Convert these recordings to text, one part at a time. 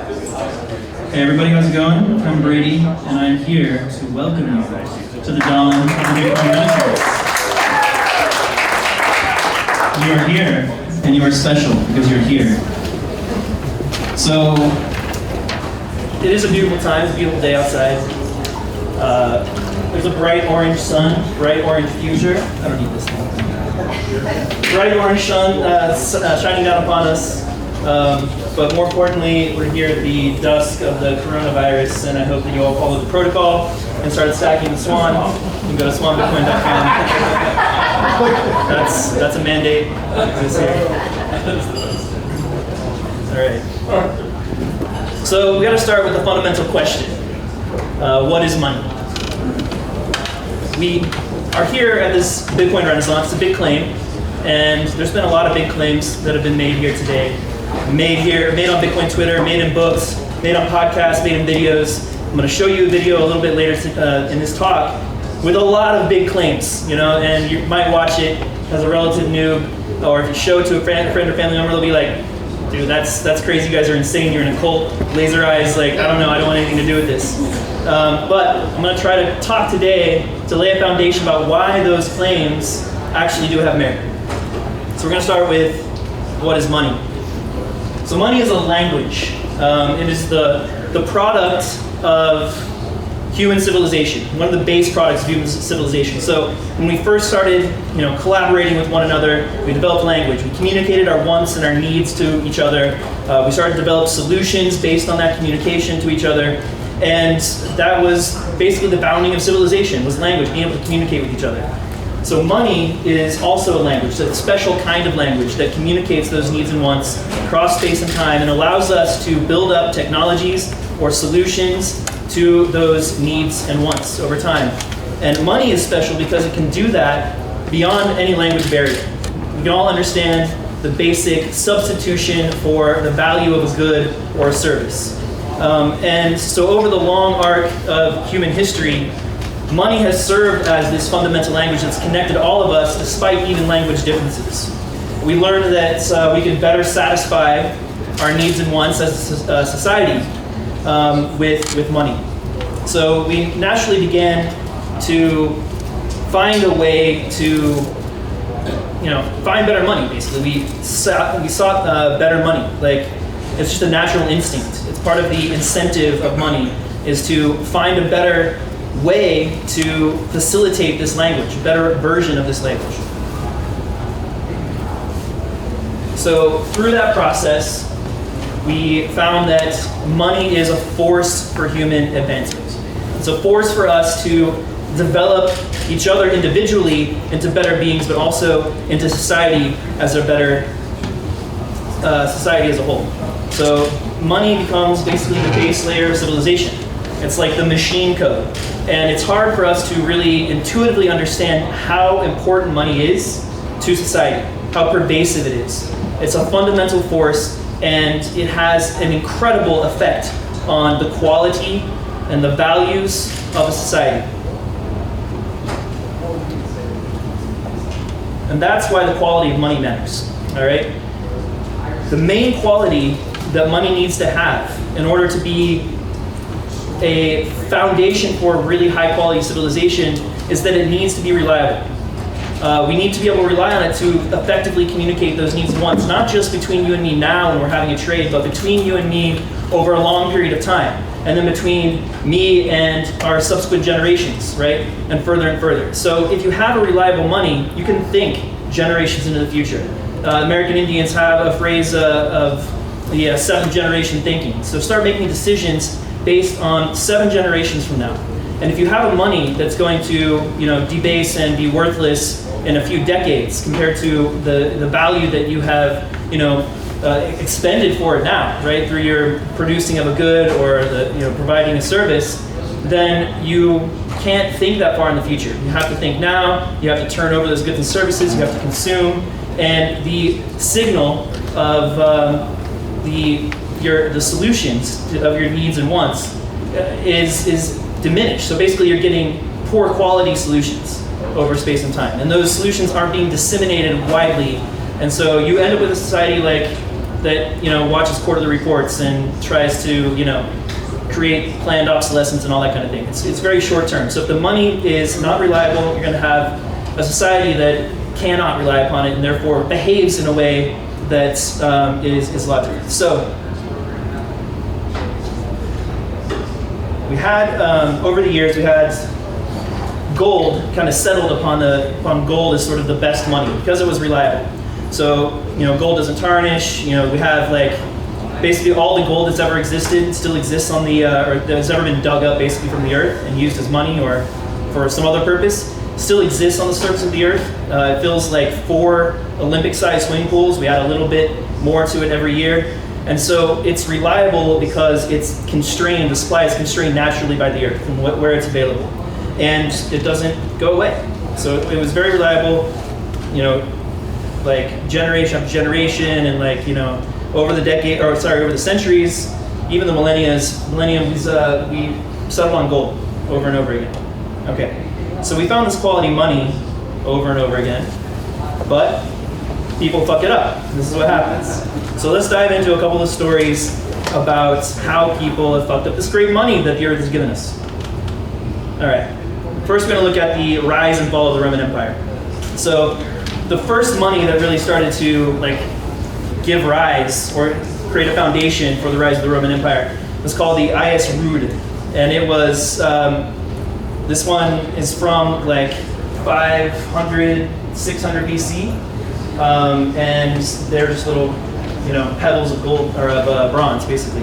Hey everybody, how's it going? I'm Brady, and I'm here to welcome you to the dawn of the Bitcoin Renaissance. You are here, and you are special because you're here. So, it is a beautiful time, it's a beautiful day outside. There's a bright orange sun, bright orange future. I don't need this one. Bright orange sun shining down upon us. But more importantly, we're here at the dusk of the coronavirus, and I hope that you all followed the protocol and started stacking the Swan. You can go to swanbitcoin.com. That's a mandate this year. All right. So we got to start with the fundamental question: what is money? We are here at this Bitcoin Renaissance. It's a big claim, and there's been a lot of big claims that have been made here today. Made on Bitcoin Twitter, made in books, made on podcasts, made in videos. I'm going to show you a video a little bit later in this talk with a lot of big claims, and you might watch it as a relative noob, or if you show it to a friend or family member, they'll be like, dude, that's crazy, you guys are insane, you're in a cult, laser eyes, like, I don't know, I don't want anything to do with this. But I'm going to try to talk today to lay a foundation about why those claims actually do have merit. So we're going to start with, what is money? So money is a language. It is the product of human civilization, one of the base products of human civilization. So when we first started, collaborating with one another, we developed language. We communicated our wants and our needs to each other. We started to develop solutions based on that communication to each other. And that was basically the founding of civilization, was language, being able to communicate with each other. So money is also a language, a special kind of language that communicates those needs and wants across space and time and allows us to build up technologies or solutions to those needs and wants over time. And money is special because it can do that beyond any language barrier. We can all understand the basic substitution for the value of a good or a service. And so over the long arc of human history, money has served as this fundamental language that's connected all of us despite even language differences. We learned that we could better satisfy our needs and wants as a society with money. So we naturally began to find a way to find better money, basically. We sought better money. Like, it's just a natural instinct. It's part of the incentive of money is to find a better way to facilitate this language, a better version of this language. So through that process, we found that money is a force for human advancement. It's a force for us to develop each other individually into better beings, but also into society as a better society as a whole. So money becomes basically the base layer of civilization. It's like the machine code. And it's hard for us to really intuitively understand how important money is to society, how pervasive it is. It's a fundamental force, and it has an incredible effect on the quality and the values of a society. And that's why the quality of money matters, all right? The main quality that money needs to have in order to be a foundation for really high quality civilization is that it needs to be reliable. We need to be able to rely on it to effectively communicate those needs and wants, not just between you and me now when we're having a trade, but between you and me over a long period of time, and then between me and our subsequent generations, right? And further. So if you have a reliable money, you can think generations into the future. American Indians have a phrase of the seventh generation thinking. So start making decisions based on 7 generations from now. And if you have a money that's going to, debase and be worthless in a few decades compared to the value that you have, expended for it now, right, through your producing of a good or providing a service, then you can't think that far in the future. You have to think now. You have to turn over those goods and services. You have to consume, and the signal of the solutions of your needs and wants is diminished. So basically you're getting poor quality solutions over space and time. And those solutions aren't being disseminated widely. And so you end up with a society like that watches quarterly reports and tries to create planned obsolescence and all that kind of thing. It's very short term. So if the money is not reliable, you're going to have a society that cannot rely upon it and therefore behaves in a way that is logical. So we had over the years we had gold kind of settled upon gold as sort of the best money because it was reliable. So gold doesn't tarnish. We have basically all the gold that's ever existed still exists on the or that's ever been dug up basically from the earth and used as money or for some other purpose still exists on the surface of the earth. It fills 4 Olympic-sized swimming pools. We add a little bit more to it every year. And so it's reliable because it's constrained, the supply is constrained naturally by the earth and where it's available. And it doesn't go away. So it was very reliable, generation after generation and over the centuries, even the millennium, we settled on gold over and over again. Okay. So we found this quality money over and over again, but people fuck it up. This is what happens. So let's dive into a couple of stories about how people have fucked up this great money that the earth has given us. All right. First, we're going to look at the rise and fall of the Roman Empire. So the first money that really started to give rise or create a foundation for the rise of the Roman Empire was called the Is Revolutionized, and it was this one is from 500, 600 BC, and they're just little pebbles of gold or of bronze, basically.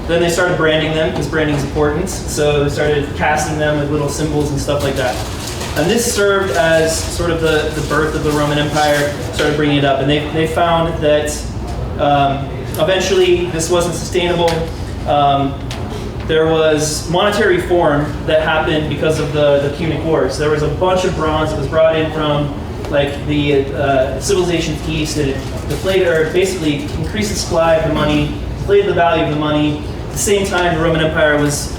Then they started branding them because branding is important. So they started casting them with little symbols and stuff like that. And this served as sort of the birth of the Roman Empire, started bringing it up. And they found that eventually this wasn't sustainable. There was monetary reform that happened because of the Punic Wars. There was a bunch of bronze that was brought in from the civilizations east, and it deflated, or basically increased the supply of the money, inflated the value of the money. At the same time, the Roman Empire was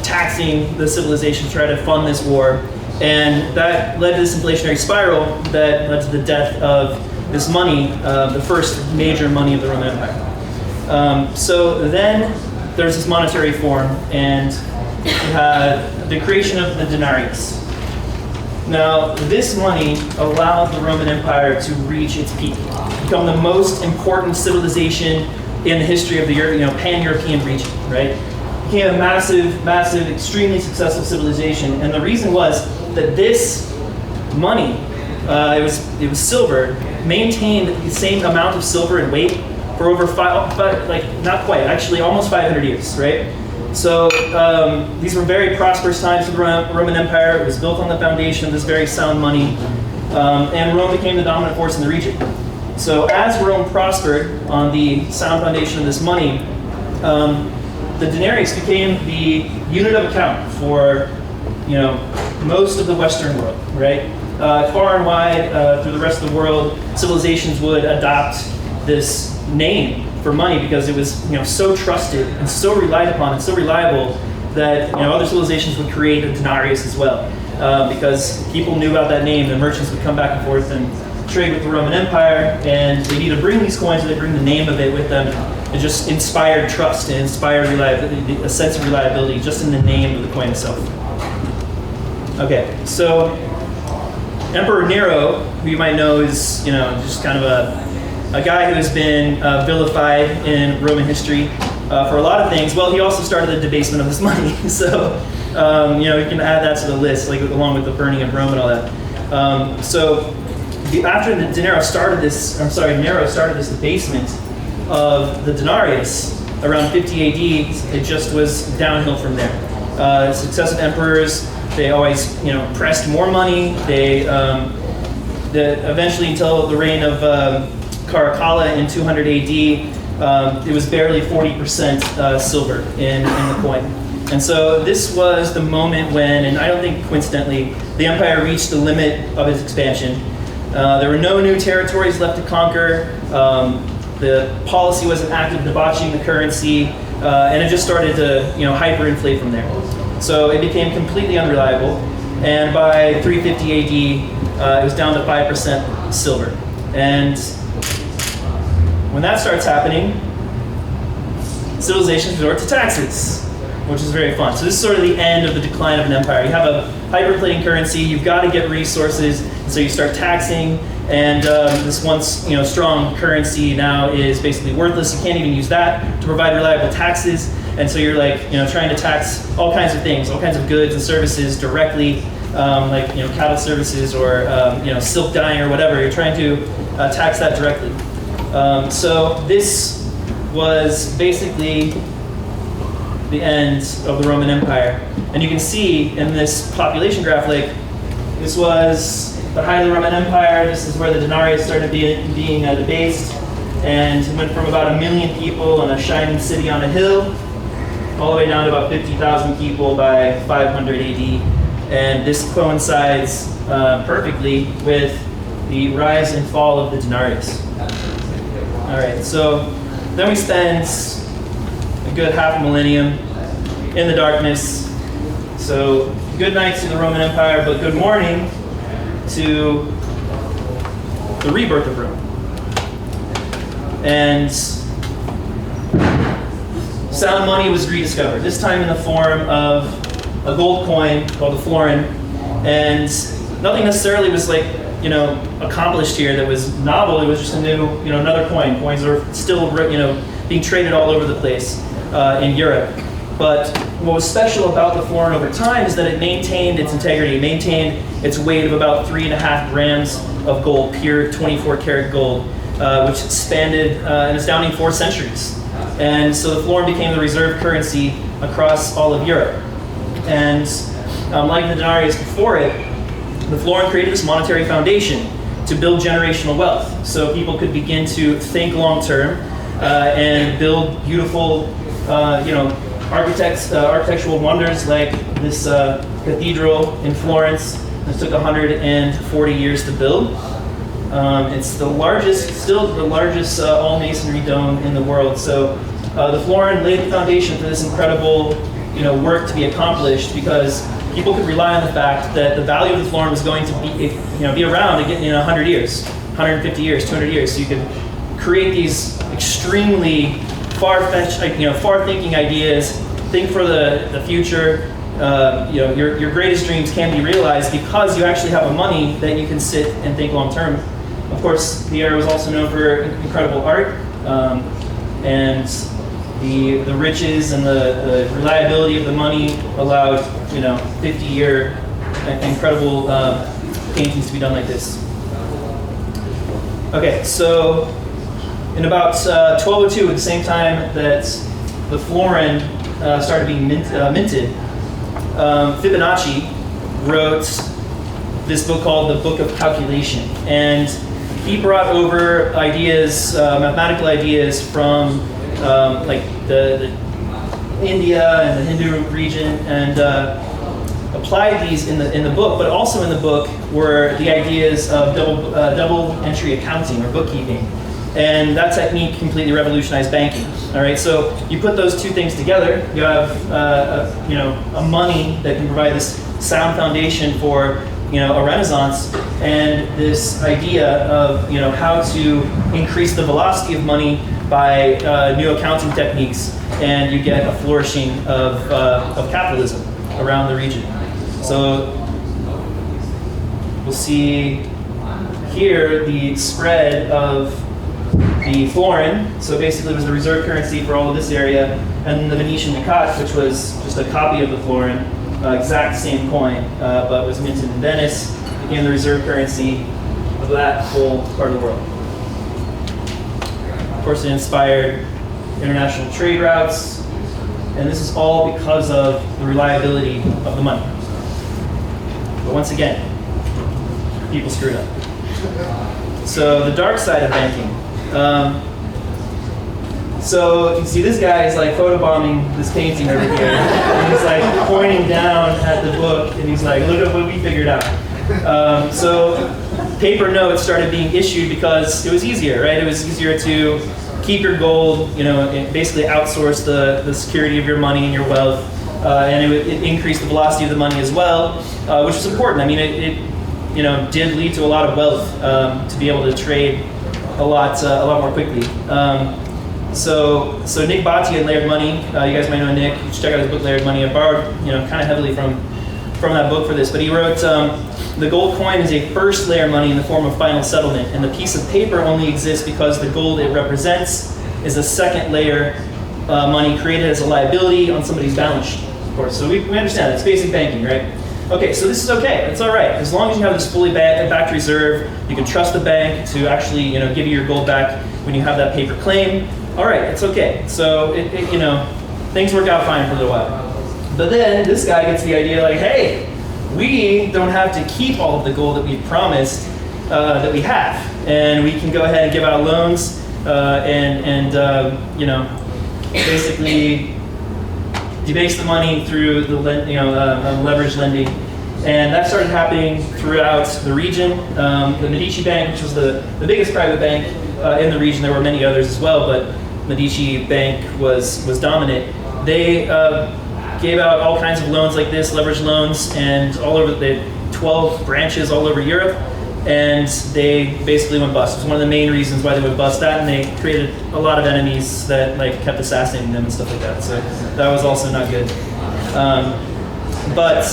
taxing the civilization to try to fund this war. And that led to this inflationary spiral that led to the death of this money, the first major money of the Roman Empire. So then there's this monetary form, and you had the creation of the denarius. Now, this money allowed the Roman Empire to reach its peak, become the most important civilization in the history of the pan-European region, right? Became a massive, massive, extremely successful civilization, and the reason was that this money, it was silver, maintained the same amount of silver and weight for over not quite, actually almost 500 years, right? So these were very prosperous times for the Roman Empire. It was built on the foundation of this very sound money, and Rome became the dominant force in the region. So as Rome prospered on the sound foundation of this money, the denarius became the unit of account for most of the Western world, right? Far and wide through the rest of the world, civilizations would adopt this name for money because it was so trusted and so relied upon and so reliable that other civilizations would create a denarius as well, because people knew about that name. The merchants would come back and forth and trade with the Roman Empire, and they'd either bring these coins or they'd bring the name of it with them. It just inspired trust and inspired reliability, a sense of reliability just in the name of the coin itself. Okay, so Emperor Nero, who you might know is just kind of a guy who has been vilified in Roman history for a lot of things. Well, he also started the debasement of this money, so you can add that to the list, along with the burning of Rome and all that. After Nero started this debasement of the denarius around 50 AD, it just was downhill from there. Successive emperors, they always pressed more money. They eventually, until the reign of Caracalla in 200 AD, it was barely 40% silver in the coin. And so this was the moment when, and I don't think coincidentally, the empire reached the limit of its expansion. There were no new territories left to conquer. The policy wasn't active debauching the currency, and it just started to hyperinflate from there. So it became completely unreliable, and by 350 AD, it was down to 5% silver. And when that starts happening, civilizations resort to taxes, which is very fun. So this is sort of the end of the decline of an empire. You have a hyperinflating currency, you've got to get resources, so you start taxing, and this once strong currency now is basically worthless. You can't even use that to provide reliable taxes, and so you're like trying to tax all kinds of things, all kinds of goods and services directly, like cattle services or silk dyeing or whatever. You're trying to tax that directly. So this was basically the end of the Roman Empire. And you can see in this population graph, like this was the height of the Roman Empire. This is where the denarius started being debased, and it went from about 1 million people in a shining city on a hill all the way down to about 50,000 people by 500 AD. And this coincides perfectly with the rise and fall of the denarius. All right, so then we spend a good half a millennium in the darkness. So good night to the Roman Empire, but good morning to the rebirth of Rome. And sound money was rediscovered, this time in the form of a gold coin called the florin. And nothing necessarily was accomplished here that was novel. It was just a new, another coin. Coins are still, being traded all over the place in Europe. But what was special about the florin over time is that it maintained its integrity, maintained its weight of about 3.5 grams of gold, pure 24 karat gold, which spanned an astounding 4 centuries. And so the florin became the reserve currency across all of Europe. And like the denarius before it, the florin created this monetary foundation to build generational wealth. So people could begin to think long term and build beautiful, architectural wonders like this cathedral in Florence. It took 140 years to build. It's still the largest all masonry dome in the world. So the florin laid the foundation for this incredible, work to be accomplished, because people could rely on the fact that the value of the florin was going to be around again in 100 years, 150 years, 200 years. So you could create these extremely far-fetched, far-thinking ideas. Think for the future. Your greatest dreams can be realized because you actually have a money that you can sit and think long-term. Of course, the era was also known for incredible art, and the riches and the reliability of the money allowed 50-year incredible paintings to be done like this. Okay, so in about 1202, at the same time that the florin started being minted, Fibonacci wrote this book called The Book of Calculation, and he brought over ideas, mathematical ideas from the India and the Hindu region, and applied these in the book. But also in the book were the ideas of double entry accounting or bookkeeping, and that technique completely revolutionized banking. All right, so you put those two things together, you have a money that can provide this sound foundation for a renaissance, and this idea of how to increase the velocity of money by new accounting techniques, and you get a flourishing of capitalism around the region. So we'll see here the spread of the florin. So basically it was the reserve currency for all of this area, and the Venetian ducat, which was just a copy of the florin, exact same coin, but was minted in Venice, became the reserve currency of that whole part of the world. Of course, it inspired international trade routes, and this is all because of the reliability of the money. But once again, people screwed up. So the dark side of banking. So you can see this guy is like photobombing this painting over here. And he's like pointing down at the book, and he's like, look at what we figured out. So paper notes started being issued because it was easier, right? It was easier to keep your gold, and basically outsource the security of your money and your wealth. And it increased the velocity of the money as well, which was important. I mean, it did lead to a lot of wealth to be able to trade a lot more quickly. So Nick Botti and Layered Money, you guys might know Nick. You should check out his book Layered Money. I borrowed kind of heavily from that book for this, but he wrote, the gold coin is a first layer money in the form of final settlement, and the piece of paper only exists because the gold it represents is a second layer money created as a liability on somebody's balance sheet, of course. So we understand that. It's basic banking, right? Okay, so this is okay. It's all right. As long as you have this fully backed reserve, you can trust the bank to actually give you your gold back when you have that paper claim. All right, it's okay. So things work out fine for a little while. But then this guy gets the idea like, hey, we don't have to keep all of the gold that we promised that we have, and we can go ahead and give out loans and basically debase the money through the leverage lending, and that started happening throughout the region. The Medici Bank, which was the biggest private bank in the region, there were many others as well, but Medici Bank was dominant. They gave out all kinds of loans like this, leverage loans, and all over. They had 12 branches all over Europe, and they basically went bust. It was one of the main reasons why they went bust. That, and they created a lot of enemies that kept assassinating them and stuff like that. So that was also not good. But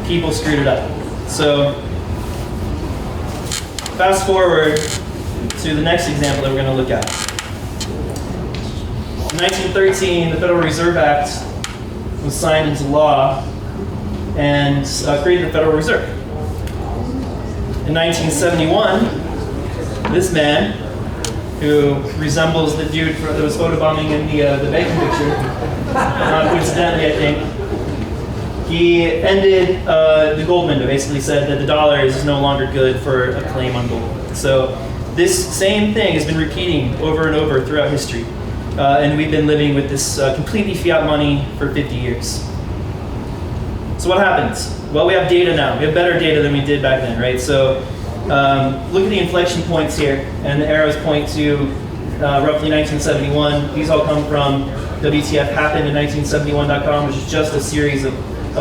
people screwed it up. So fast forward to the next example that we're going to look at. In 1913, the Federal Reserve Act was signed into law and created the Federal Reserve. In 1971, this man, who resembles the dude that was photobombing in the bacon picture, not coincidentally, I think, he ended the gold window, basically said that the dollar is no longer good for a claim on gold. So this same thing has been repeating over and over throughout history. And we've been living with this completely fiat money for 50 years. So what happens? Well, we have data now. We have better data than we did back then, right? So look at the inflection points here, and the arrows point to roughly 1971. These all come from WTFHappened1971.com, which is just a series of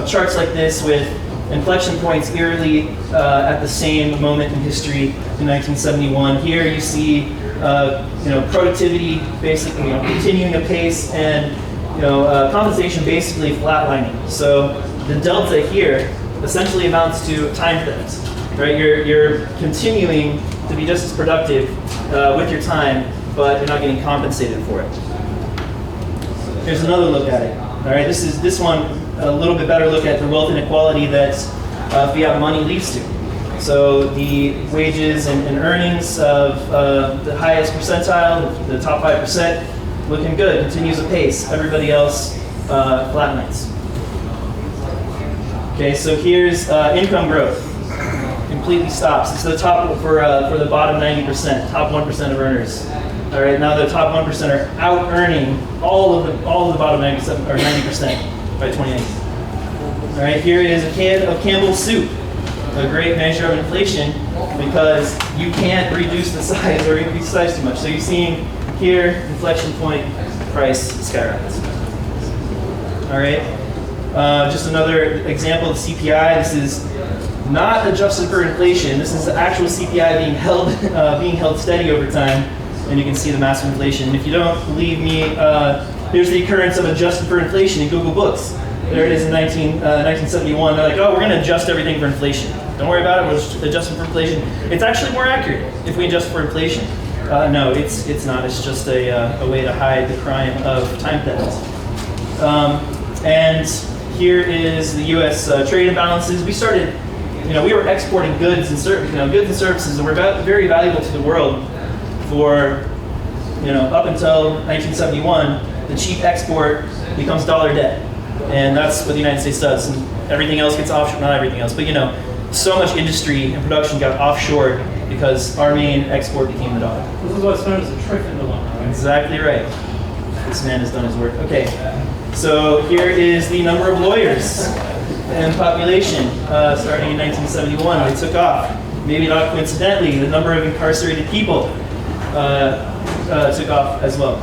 charts like this with inflection points eerily at the same moment in history in 1971. Here you see productivity basically continuing apace, and compensation basically flatlining. So the delta here essentially amounts to time theft, right? You're continuing to be just as productive with your time, but you're not getting compensated for it. Here's another look at it. All right, this one a little bit better look at the wealth inequality that fiat money leads to. So the wages and earnings of the highest percentile, the top 5%, looking good, continues apace. Everybody else flatlines. Okay, so here's income growth. Completely stops. It's the top for the bottom 90%, top 1% of earners. All right, now the top 1% are out earning all of the bottom 97 or 90% by 2018. All right, here is a can of Campbell's soup. A great measure of inflation because you can't reduce the size or increase the size too much. So you're seeing here, inflection point, price skyrockets. All right, just another example of CPI. This is not adjusted for inflation. This is the actual CPI being held steady over time, and you can see the massive inflation. And if you don't believe me, here's the occurrence of adjusted for inflation in Google Books. There it is in 1971. They're like, oh, we're going to adjust everything for inflation. Don't worry about it. We're just adjusting for inflation. It's actually more accurate if we adjust for inflation. No, it's not. It's just a way to hide the crime of time theft. And here is the U.S. trade imbalances. We started, we were exporting goods and goods and services that were very valuable to the world for, up until 1971. The cheap export becomes dollar debt. And that's what the United States does. And everything else gets offshore, not everything else, but so much industry and production got offshored because our main export became the dollar. This is what's known as a trifling dilemma, right? Exactly right. This man has done his work. Okay, so here is the number of lawyers and population starting in 1971. They took off. Maybe not coincidentally, the number of incarcerated people took off as well.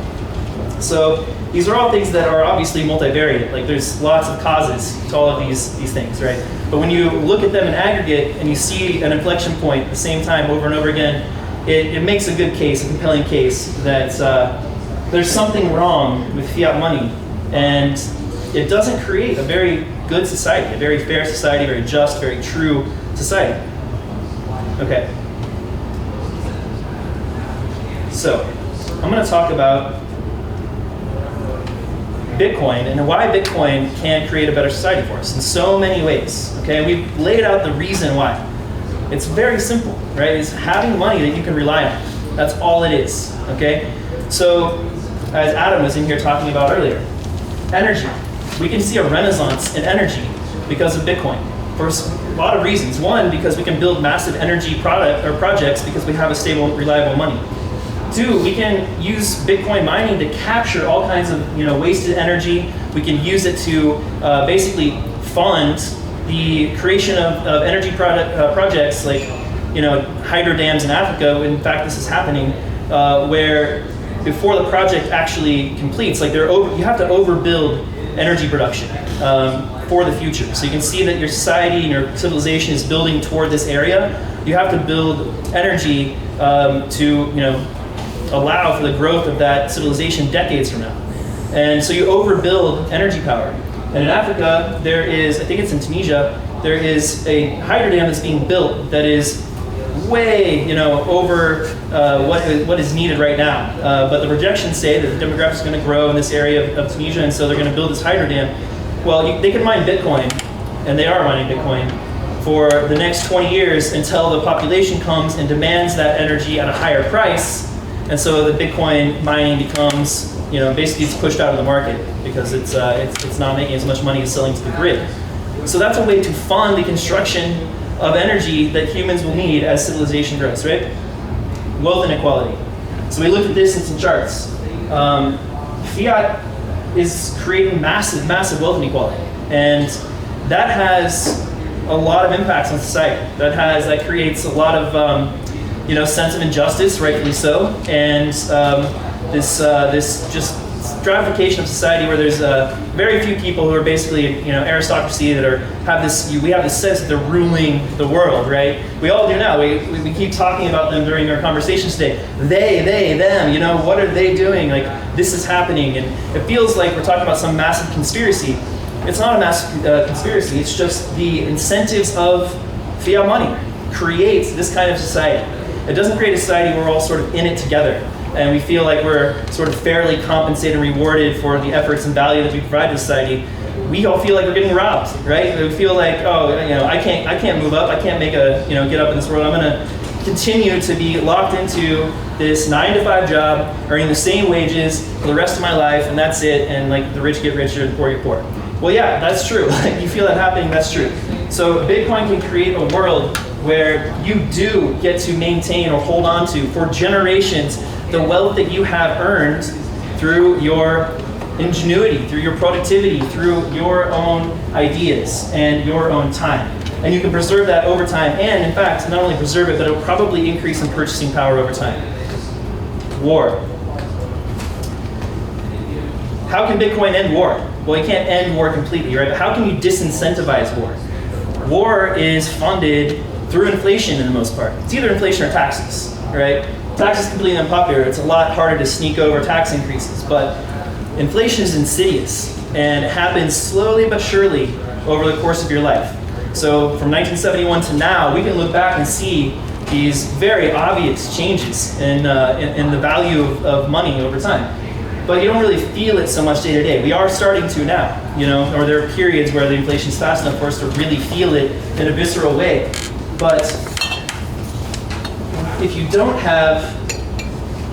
So these are all things that are obviously multivariate. Like there's lots of causes to all of these things, right? But when you look at them in aggregate and you see an inflection point at the same time over and over again, it makes a good case, a compelling case, that there's something wrong with fiat money, and it doesn't create a very good society, a very fair society, very just, very true society. Okay. So, I'm going to talk about Bitcoin and why Bitcoin can create a better society for us in so many ways. Okay, we've laid out the reason why. It's very simple, right? It's having money that you can rely on. That's all it is. Okay, so as Adam was in here talking about earlier, energy. We can see a renaissance in energy because of Bitcoin for a lot of reasons. One, because we can build massive energy projects because we have a stable, reliable money. Two, we can use Bitcoin mining to capture all kinds of wasted energy. We can use it to basically fund the creation of energy projects like hydro dams in Africa. In fact, this is happening where before the project actually completes, like you have to overbuild energy production for the future. So you can see that your society and your civilization is building toward this area. You have to build energy to allow for the growth of that civilization decades from now. And so you overbuild energy power. And in Africa, there is, I think it's in Tunisia, there is a hydro dam that's being built that is way, over what is needed right now. But the projections say that the demographics are going to grow in this area of Tunisia, and so they're going to build this hydro dam. Well, they can mine Bitcoin, and they are mining Bitcoin, for the next 20 years until the population comes and demands that energy at a higher price. And so the Bitcoin mining becomes, basically it's pushed out of the market because it's not making as much money as selling to the grid. So that's a way to fund the construction of energy that humans will need as civilization grows, right? Wealth inequality. So we looked at this in some charts. Fiat is creating massive, massive wealth inequality. And that has a lot of impacts on society. That creates a lot of sense of injustice, rightfully so, and this just stratification of society where there's very few people who are basically aristocracy that we have this sense that they're ruling the world, right? We all do now. We keep talking about them during our conversations today. They, them. What are they doing? Like this is happening, and it feels like we're talking about some massive conspiracy. It's not a massive conspiracy. It's just the incentives of fiat money creates this kind of society. It doesn't create a society where we're all sort of in it together and we feel like we're sort of fairly compensated and rewarded for the efforts and value that we provide to society. We all feel like we're getting robbed, right? We feel like, I can't move up, I can't make get up in this world. I'm gonna continue to be locked into this 9-to-5 job, earning the same wages for the rest of my life, and that's it, and like the rich get richer and the poor get poor. Well, yeah, that's true. You feel that happening, that's true. So Bitcoin can create a world where you do get to maintain or hold on to for generations the wealth that you have earned through your ingenuity, through your productivity, through your own ideas and your own time. And you can preserve that over time, and in fact, not only preserve it, but it'll probably increase in purchasing power over time. War. How can Bitcoin end war? Well, you can't end war completely, right? But how can you disincentivize war? War is funded through inflation in the most part. It's either inflation or taxes, right? Tax is completely unpopular. It's a lot harder to sneak over tax increases, but inflation is insidious and it happens slowly but surely over the course of your life. So from 1971 to now, we can look back and see these very obvious changes in the value of money over time. But you don't really feel it so much day to day. We are starting to now, or there are periods where the inflation is fast enough for us to really feel it in a visceral way. But if you don't have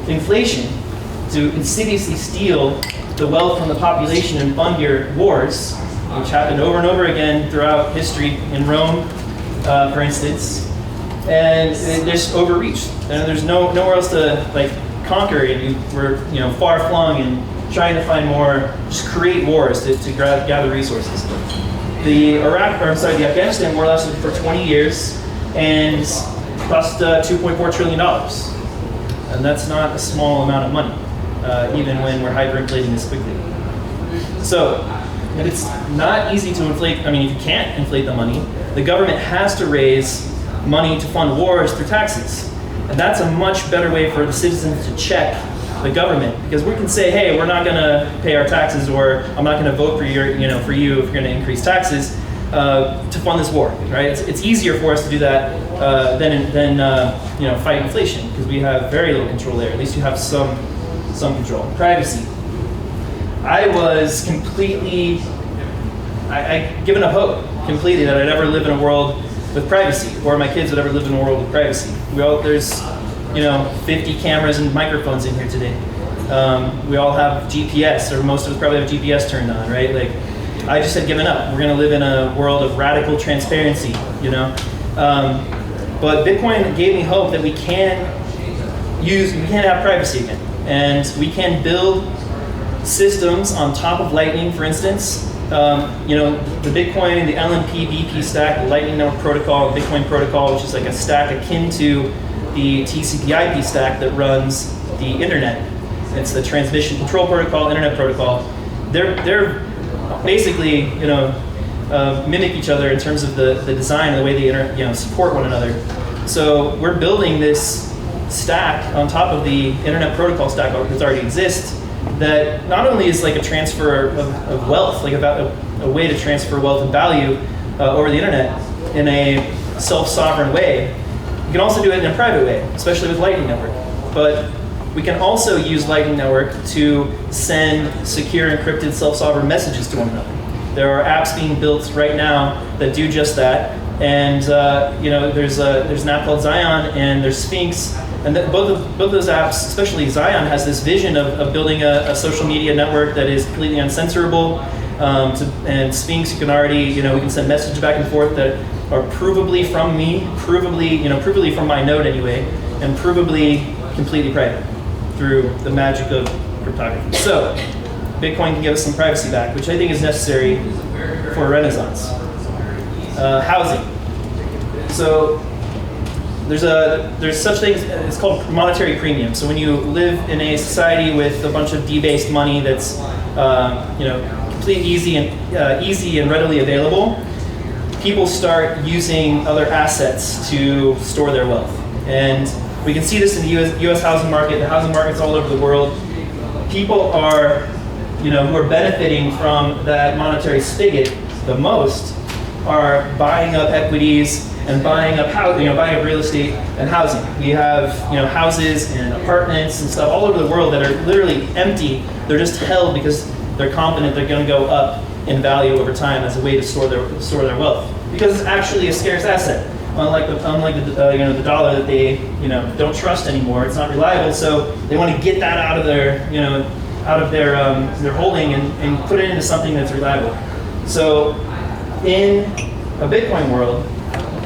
inflation to insidiously steal the wealth from the population and fund your wars, which happened over and over again throughout history in Rome, for instance, and there's overreach, and there's nowhere else to conquer, and we're far flung and trying to find more, just create wars to gather resources. The Afghanistan war lasted for 20 years and cost $2.4 trillion, and that's not a small amount of money, even when we're hyperinflating this quickly. So, and it's not easy to inflate. I mean, if you can't inflate the money, the government has to raise money to fund wars through taxes. And that's a much better way for the citizens to check the government, because we can say, hey, we're not going to pay our taxes, or I'm not going to vote for you if you're going to increase taxes to fund this war, right? It's easier for us to do that than fight inflation, because we have very little control there. At least you have some control. Privacy. I was completely, I'd given up hope completely that I'd ever live in a world with privacy, or my kids would ever live in a world with privacy. There's 50 cameras and microphones in here today. We all have GPS, or most of us probably have GPS turned on, right? Like, I just had given up. We're going to live in a world of radical transparency, But Bitcoin gave me hope that we can have privacy again, and we can build systems on top of Lightning, for instance. The Bitcoin and the LNP BP stack, the Lightning Network Protocol, the Bitcoin Protocol, which is like a stack akin to the TCP/IP stack that runs the internet. It's the Transmission Control Protocol, Internet Protocol. They're basically mimic each other in terms of the design and the way they support one another. So we're building this stack on top of the Internet Protocol stack that already exists, that not only is like a transfer of wealth, like about a way to transfer wealth and value over the internet in a self-sovereign way. You can also do it in a private way, especially with Lightning Network. But we can also use Lightning Network to send secure encrypted self-sovereign messages to one another. There are apps being built right now that do just that. And there's an app called Zion, and there's Sphinx. And both of those apps, especially Zion, has this vision of building a social media network that is completely uncensorable. And Sphinx, you can already, we can send messages back and forth that are provably from me, provably from my node anyway, and provably completely private through the magic of cryptography. So Bitcoin can give us some privacy back, which I think is necessary for a renaissance. Housing. So there's such things, it's called monetary premium. So when you live in a society with a bunch of debased money that's completely easy and readily available, people start using other assets to store their wealth. And we can see this in the US housing market, the housing markets all over the world. People are, who are benefiting from that monetary spigot the most are buying up equities and buying up real estate and housing. We have houses and apartments and stuff all over the world that are literally empty. They're just held because they're confident they're going to go up in value over time as a way to store their wealth, because it's actually a scarce asset. Unlike the dollar that they don't trust anymore. It's not reliable, so they want to get that out of their holding and put it into something that's reliable. So in a Bitcoin world,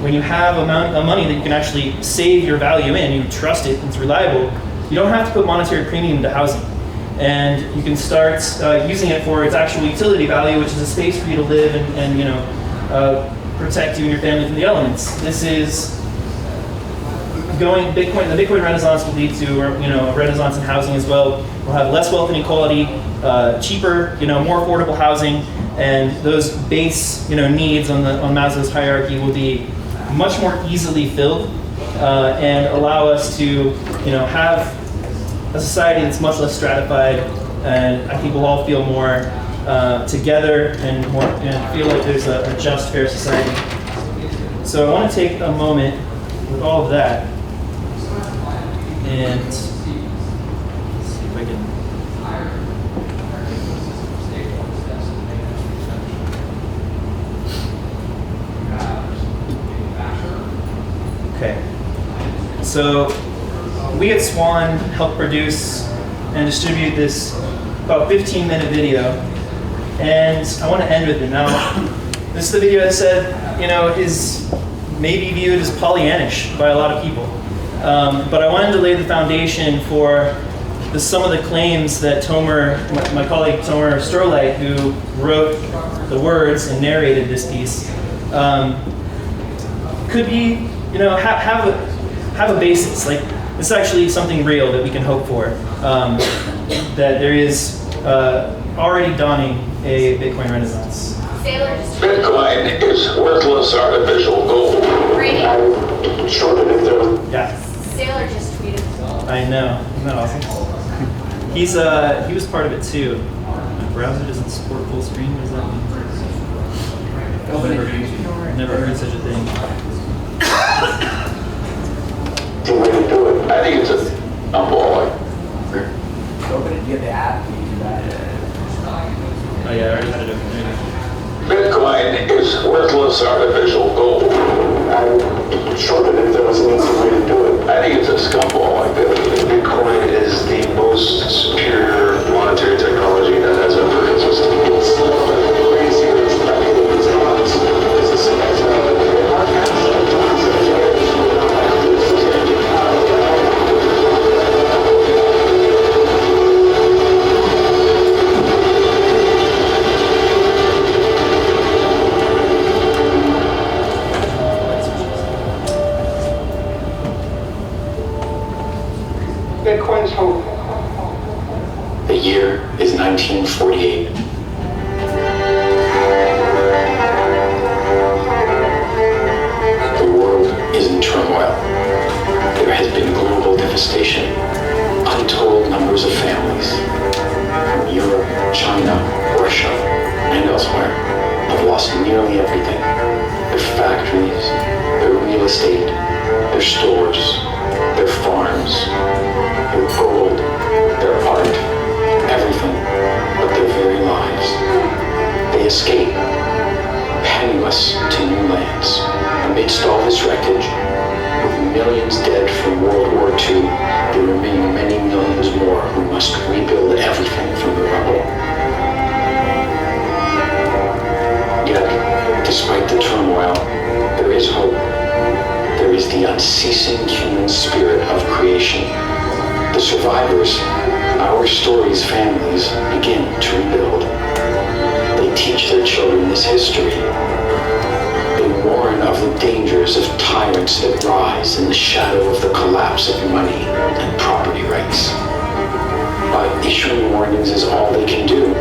when you have amount of money that you can actually save your value in, you trust it, it's reliable, you don't have to put monetary premium into housing. And you can start using it for its actual utility value, which is a space for you to live and protect you and your family from the elements. This is Bitcoin. The Bitcoin Renaissance will lead to a renaissance in housing as well. We'll have less wealth inequality, cheaper, more affordable housing, and those base needs on Maslow's hierarchy will be much more easily filled and allow us to have a society that's much less stratified, and I think we'll all feel more together and feel like there's a just, fair society. So I want to take a moment with all of that and see if I can. Okay. So we at Swan help produce and distribute this about 15-minute video, and I want to end with it. Now, this is the video that said, is maybe viewed as Pollyannish by a lot of people, but I wanted to lay the foundation for some of the claims that Tomer, my colleague Tomer Strolite, who wrote the words and narrated this piece, could be, have a basis. Like, it's actually something real that we can hope for. That there is already dawning a Bitcoin renaissance. Bitcoin is worthless artificial gold. Brady? Shorted it there. Yeah. sailor just tweeted. I know. Isn't that awesome? He was part of it too. My browser doesn't support full screen. What does that mean? Never heard such a thing. The way to do it. I think it's a balling. Open it, get the app, you do that. Oh yeah, I already had it open. There you go. Bitcoin is worthless artificial gold. I'm sure that if there was an easy way to do it, I think it's a scumball like that. Bitcoin is the most superior monetary technology that has ever existed. It's crazy. It's not it's not. It's the same as Bitcoin's hope. The year is 1948. The world is in turmoil. There has been global devastation. Untold numbers of families from Europe, China, Russia, and elsewhere have lost nearly everything. Their factories, their real estate, their stores, their farms, their gold, their art, everything but their very lives. They escape, penniless to new lands. Amidst all this wreckage, with millions dead from World War II, there remain many millions more who must rebuild everything from the rubble. Yet, despite the turmoil, there is hope. There is the unceasing human spirit of creation. The survivors, our stories' families, begin to rebuild. They teach their children this history. They warn of the dangers of tyrants that rise in the shadow of the collapse of money and property rights. But issuing warnings is all they can do.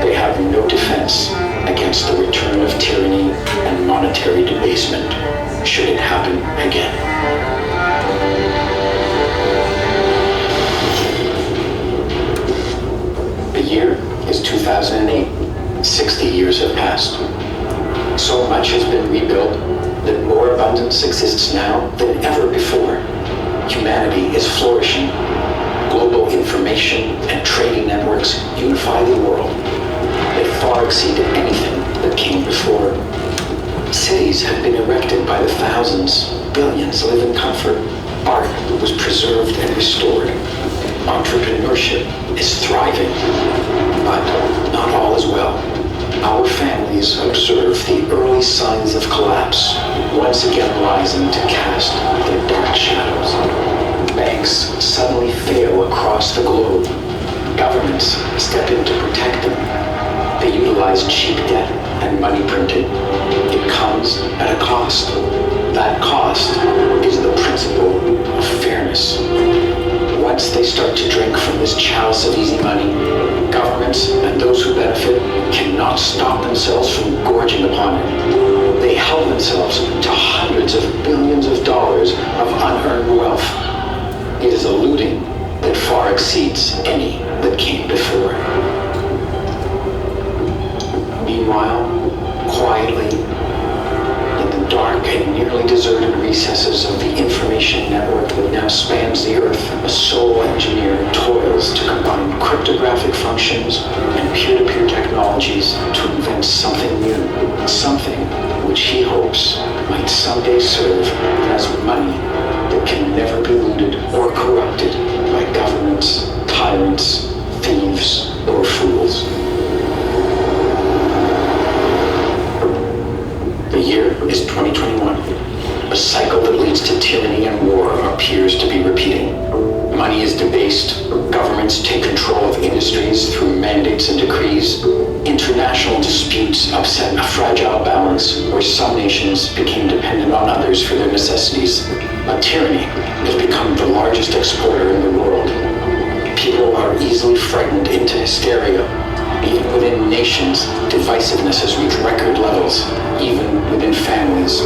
They have no defense against the return of tyranny and monetary debasement, should it happen again. The year is 2008. 60 years have passed. So much has been rebuilt that more abundance exists now than ever before. Humanity is flourishing. Global information and trading networks unify the world. They far exceed anything that came before. Cities have been erected by the thousands. Billions live in comfort. Art was preserved and restored. Entrepreneurship is thriving. But not all is well. Our families observe the early signs of collapse, once again rising to cast their dark shadows. Banks suddenly fail across the globe. Governments step in to protect them. They utilize cheap debt and money printing. It comes at a cost. That cost is the principle of fairness. Once they start to drink from this chalice of easy money, governments and those who benefit cannot stop themselves from gorging upon it. They help themselves to hundreds of billions of dollars of unearned wealth. It is a looting that far exceeds any that came before. Meanwhile, quietly, in the dark and nearly deserted recesses of the information network that now spans the earth, a sole engineer toils to combine cryptographic functions and peer-to-peer technologies to invent something new, something which he hopes might someday serve as money that can never be looted or corrupted by governments, tyrants, thieves, or fools. The year is 2021. A cycle that leads to tyranny and war appears to be repeating. Money is debased. Governments take control of industries through mandates and decrees. International disputes upset a fragile balance where some nations became dependent on others for their necessities. A tyranny has become the largest exporter in the world. People are easily frightened into hysteria. Even within nations, divisiveness has reached record levels, even within families.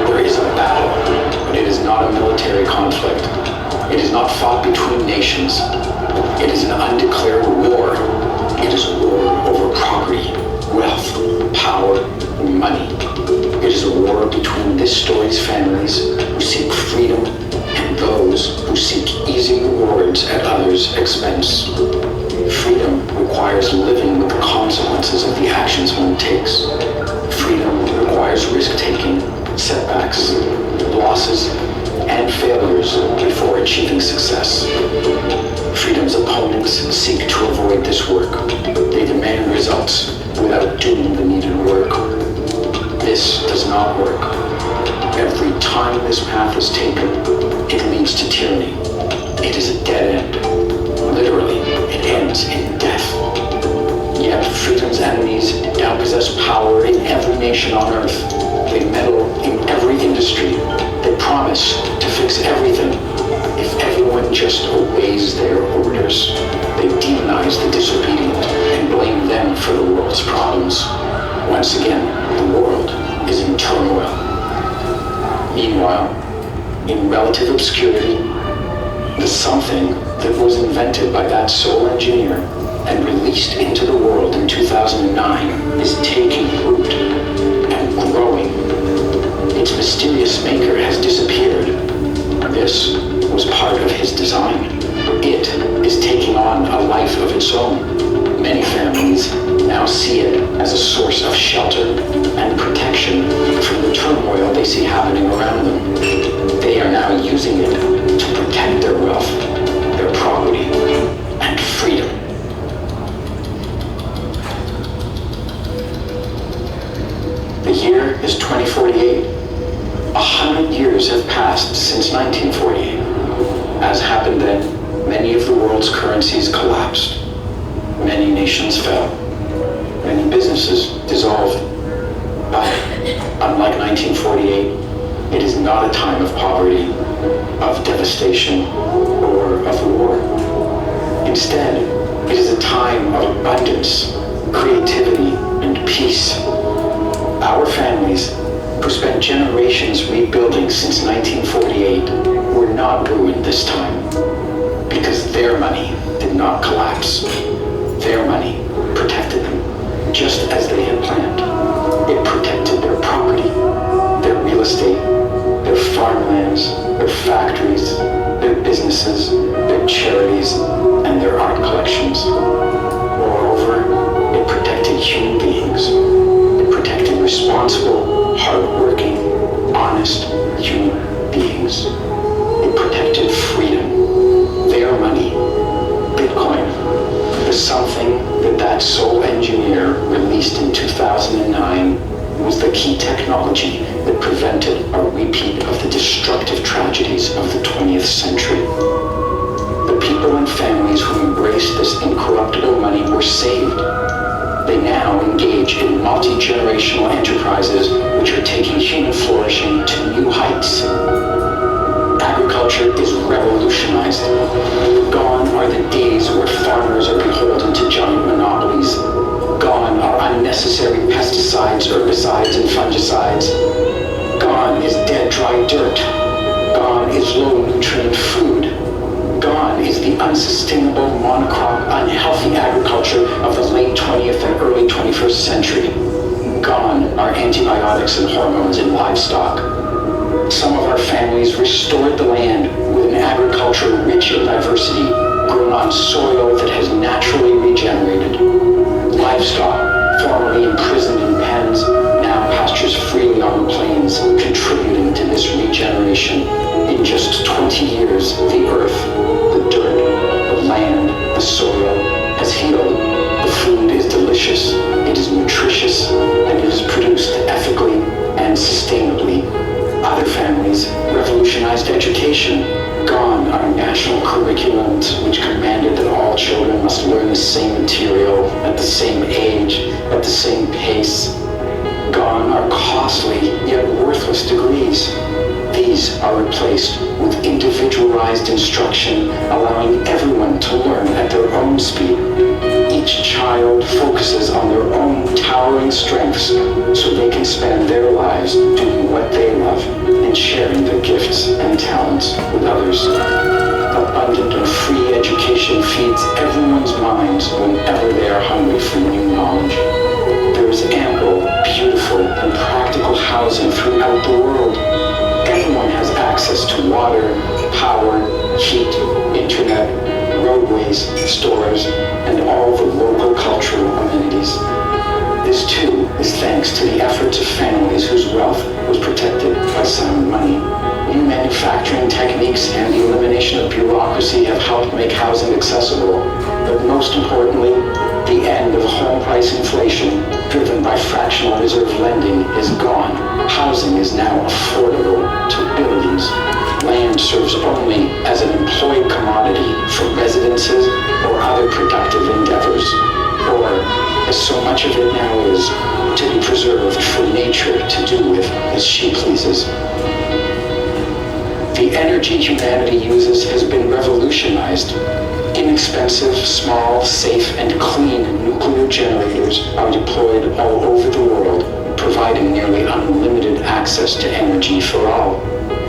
There is a battle, but it is not a military conflict. It is not fought between nations. It is an undeclared war. It is a war over property, wealth, power, and money. It is a war between this story's families who seek freedom and those who seek easy rewards at others' expense. Freedom requires living with the consequences of the actions one takes. Freedom requires risk-taking, setbacks, losses, and failures before achieving success. Freedom's opponents seek to avoid this work. They demand results without doing the needed work. This does not work. Every time this path is taken, it leads to tyranny. It is a dead end. Literally, it ends in death. Yet freedom's enemies now possess power in every nation on earth. They meddle in every industry. They promise to fix everything if everyone just obeys their orders. They demonize the disobedient and blame them for the world's problems. Once again, the world is in turmoil. Meanwhile, in relative obscurity, the something that was invented by that sole engineer and released into the world in 2009 is taking root and growing. Its mysterious maker has disappeared. This was part of his design. It is taking on a life of its own. Many families now see it as a source of shelter and protection from the turmoil they see happening around them. They are now using it to protect their wealth, their property, and freedom. The year is 2048. 100 years have passed since 1948. As happened then, many of the world's currencies collapsed. Many nations fell. Many businesses dissolved. But, unlike 1948, it is not a time of poverty, of devastation, or of war. Instead, it is a time of abundance, creativity, and peace. Our families, who spent generations rebuilding since 1948, were not ruined this time, because their money did not collapse. Their money protected them, just as they had planned. It protected their property, their real estate, their farmlands, their factories, their businesses, their charities, and their art collections. Moreover, it protected human beings. It protected responsible, hardworking, honest human beings. It protected freedom, their money, Bitcoin, the something that sole engineer released in 2009 was the key technology that prevented a repeat of the destructive tragedies of the 20th century. The people and families who embraced this incorruptible money were saved. They now engage in multi-generational enterprises which are taking human flourishing to new heights. Agriculture is revolutionized. Gone are the days where farmers are beholden to giant monopolies. Gone are unnecessary pesticides, herbicides, and fungicides. Gone is dead, dry dirt. Gone is low-nutrient food. Gone is the unsustainable, monocrop, unhealthy agriculture of the late 20th and early 21st century. Gone are antibiotics and hormones in livestock. Some of our families restored the land with an agriculture rich in diversity, grown on soil that has naturally regenerated. Livestock, formerly imprisoned in pens, now pastures freely on the plains, contributing to this regeneration. In just 20 years, the earth, the dirt, the land, the soil has healed. The food is delicious, it is nutritious, and it is produced ethically and sustainably. Other families revolutionized education. Gone are national curriculums which commanded that all children must learn the same material, at the same age, at the same pace. Gone are costly yet worthless degrees. These are replaced with individualized instruction, allowing everyone to learn at their own speed. each child focuses on their own towering strengths so they can spend their lives doing what they love and sharing their gifts and talents with others. Abundant and free education feeds everyone's minds whenever they are hungry for new knowledge. There is ample, beautiful, and practical housing throughout the world. Everyone has access to water, power, heat, internet, roadways, stores, and all the local cultural amenities. This too is thanks to the efforts of families whose wealth was protected by sound money. New manufacturing techniques and the elimination of bureaucracy have helped make housing accessible, but most importantly, the end of home price inflation driven by fractional reserve lending is gone. Housing is now affordable to billions. Land serves only as an employed commodity for residences or other productive endeavors, or, as so much of it now is, to be preserved for nature to do with as she pleases. The energy humanity uses has been revolutionized. Inexpensive, small, safe, and clean nuclear generators are deployed all over the world, providing nearly unlimited access to energy for all.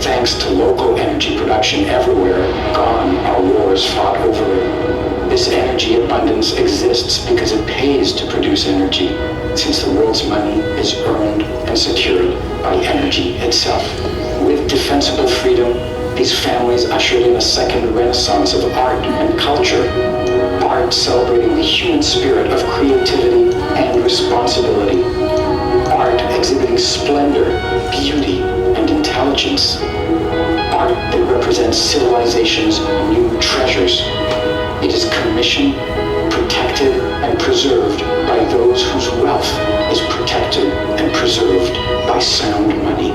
Thanks to local energy production everywhere, gone are wars fought over it. This energy abundance exists because it pays to produce energy, since the world's money is earned and secured by energy itself. With defensible freedom, these families ushered in a second renaissance of art and culture. Art celebrating the human spirit of creativity and responsibility. Art exhibiting splendor, beauty, and intelligence. Art that represents civilization's new treasures. It is commissioned, protected, and preserved by those whose wealth is protected and preserved by sound money.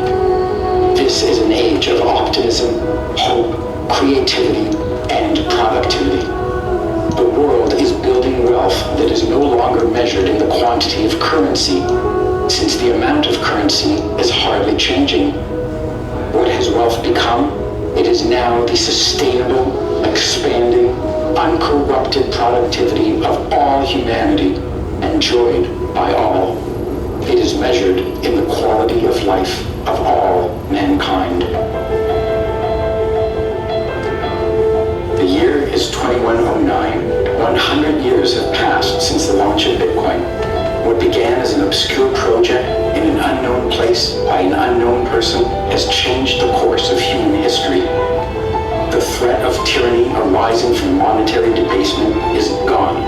This is an age of optimism, hope, creativity, and productivity. The world is building wealth that is no longer measured in the quantity of currency, since the amount of currency is hardly changing. What has wealth become? It is now the sustainable, expanding, uncorrupted productivity of all humanity, enjoyed by all. It is measured in the quality of life of all mankind. The year is 2109. 100 years have passed since the launch of Bitcoin. What began as an obscure project in an unknown place by an unknown person has changed the course of human history. The threat of tyranny arising from monetary debasement is gone.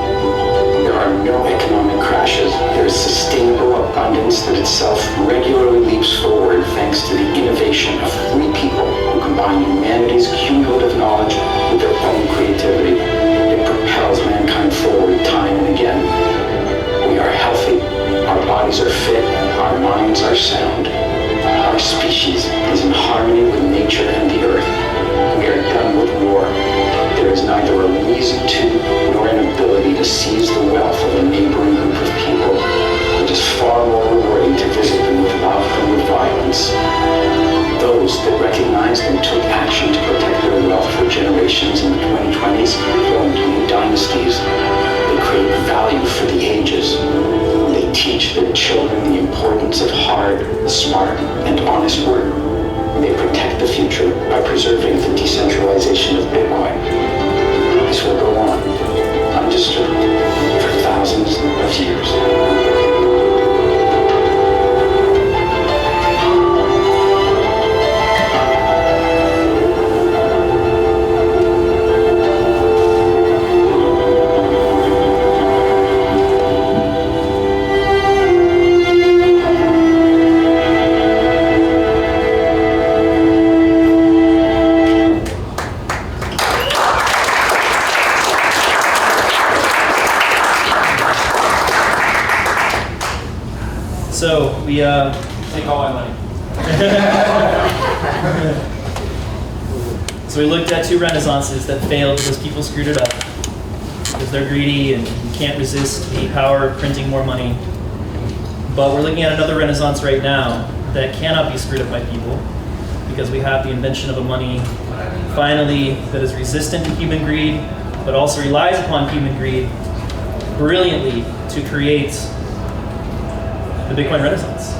There are no economic crashes. There is sustainable abundance that itself regularly leaps forward thanks to the innovation of free people who combine humanity's cumulative knowledge with their own creativity. It propels mankind forward time and again. We are healthy, our bodies are fit, our minds are sound. Our species is in harmony with nature and the earth. We are done with war. There is neither a reason to nor an ability to seize the wealth of a neighboring group of people. It is far more rewarding to visit them with love than with violence. Those that recognized and took action to protect their wealth for generations in the 2020s formed new dynasties. They create value for the ages. They teach their children the importance of hard, smart, and honest work. They protect the future by preserving the decentralization of Bitcoin. This will go on, undisturbed, for thousands of years. So we Take all my money. So we looked at two renaissances that failed because people screwed it up. Because they're greedy and can't resist the power of printing more money. But we're looking at another renaissance right now that cannot be screwed up by people, because we have the invention of a money finally that is resistant to human greed, but also relies upon human greed, brilliantly to create the Bitcoin Renaissance.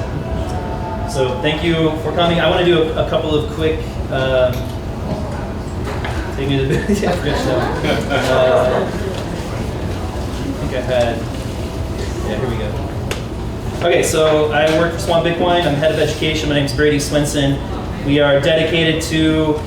So thank you for coming. I want to do a couple of quick, take me to the, yeah, I think I had, yeah, here we go. Okay, so I work for Swan Bitcoin. I'm head of education. My name is Brady Swinson. We are dedicated to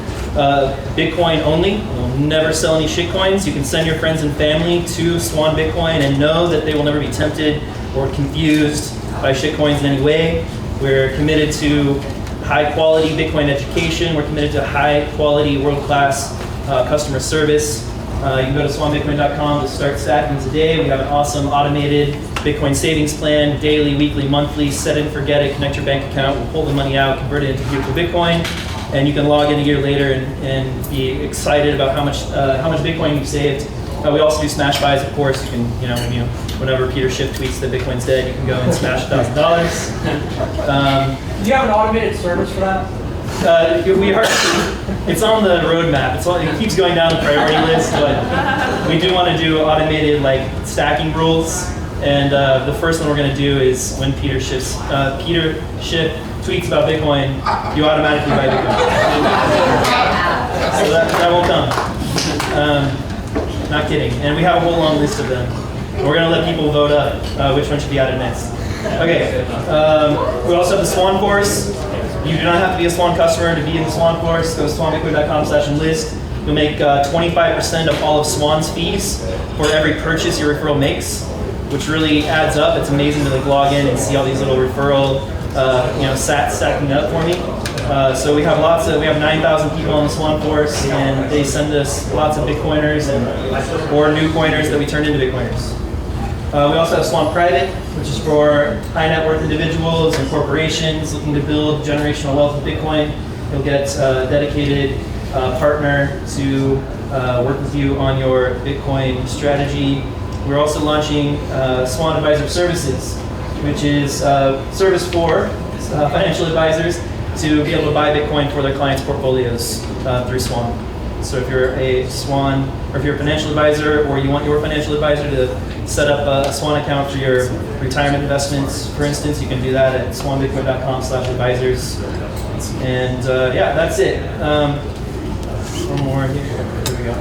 Bitcoin only. We'll never sell any shitcoins. You can send your friends and family to Swan Bitcoin and know that they will never be tempted or confused by shitcoins in any way. We're committed to high quality Bitcoin education. We're committed to high quality, world-class customer service. You can go to swanbitcoin.com to start stacking today. We have an awesome automated Bitcoin savings plan, daily, weekly, monthly, set it and forget it, connect your bank account, we'll pull the money out, convert it into beautiful Bitcoin, and you can log in a year later and be excited about how much Bitcoin you've saved. We also do smash buys, of course. You can, whenever Peter Schiff tweets that Bitcoin's dead, you can go and smash $1,000. Do you have an automated service for that? It's on the roadmap. It keeps going down the priority list, but we do want to do automated stacking rules. And the first one we're going to do is when Peter Schiff tweets about Bitcoin, you automatically buy Bitcoin. So that will come. Not kidding. And we have a whole long list of them. We're going to let people vote up which one should be added next. Okay. We also have the Swan course. You do not have to be a Swan customer to be in the Swan course. Go to swanbitcoin.com/enlist. You'll make 25% of all of Swan's fees for every purchase your referral makes, which really adds up. It's amazing to log in and see all these little referral sats stacking up for me. So we have 9,000 people on the Swan course, and they send us lots of Bitcoiners or new coiners that we turn into Bitcoiners. We also have Swan Private, which is for high net worth individuals and corporations looking to build generational wealth with Bitcoin. You'll get a dedicated partner to work with you on your Bitcoin strategy. We're also launching Swan Advisor Services, which is service for financial advisors to be able to buy Bitcoin for their clients' portfolios through Swan. So if you're a Swan, or if you're a financial advisor, or you want your financial advisor to set up a Swan account for your retirement investments, for instance, you can do that at swanbitcoin.com/advisors. And yeah, that's it. One more here. Here we go.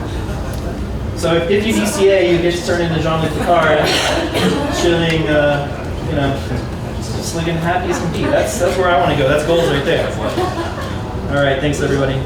So if you DCA, you get to turn into Jean-Luc Picard, chilling, just looking happy as can be. That's where I want to go. That's goals right there. All right, thanks everybody.